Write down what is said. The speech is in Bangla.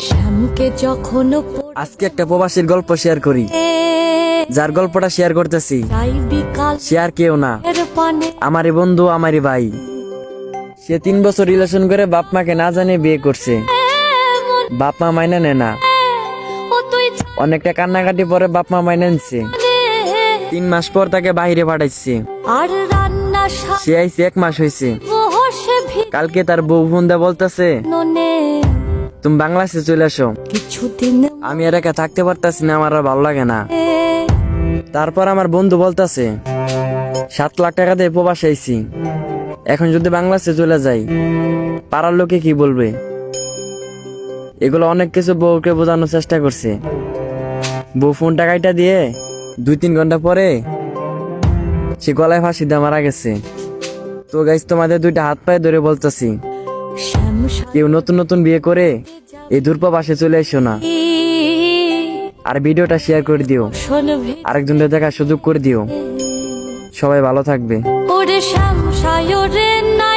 শ্যামকে যখন আজকে একটা প্রবাসীর গল্প শেয়ার করি। যার গল্পটা শেয়ার করতেছি বিকাল শেয়ার কেউ না, পানে আমারই বন্ধু, আমারই ভাই। সে 3 বছর রিলেশন করে বাপ মাকে না জানিয়ে বিয়ে করছে। বাপ মা মাইনা নেয় না, ও তুই অনেকটা কান্নাকাটি পরে বাপ মা মাইনা নিচ্ছে। 3 মাস পর তাকে বাহিরে পাঠাইছে। আর রান্না সে আইছে 1 মাস হয়েছে। বসে কালকে তার বউ ফোন দিয়ে বলতেছে, ভিননে তুমি বাংলাদেশে চলে আসো, কিছুদিন আমি আর একা থাকতে পারতাছি না, আমার আর ভালো লাগে না। তারপর আমার বন্ধু বলতেছে 7 লাখ টাকা দিয়ে প্রবাসে আইছি, এখন যদি বাংলাদেশে চলে যাই পাড়ার লোকে কি বলবে। এগুলো অনেক কিছু বউকে বোঝানোর চেষ্টা করছে। বউ ফোনটা কাইটা দিয়ে 2-3 ঘন্টা পরে সে গলায় ফাঁসি দিয়ে মারা গেছে। তো গাইস, তোমাদের 2টা হাত পায়ে ধরে বলতেছি, শ্যাম কেউ নতুন নতুন বিয়ে করে এই দূরপ্রবাসে চলে এসো না। আর ভিডিওটা শেয়ার করে দিও, শোনবে আরেকজনের দেখার সুযোগ করে দিও। সবাই ভালো থাকবে। ওরে শ্যাম সায়রে না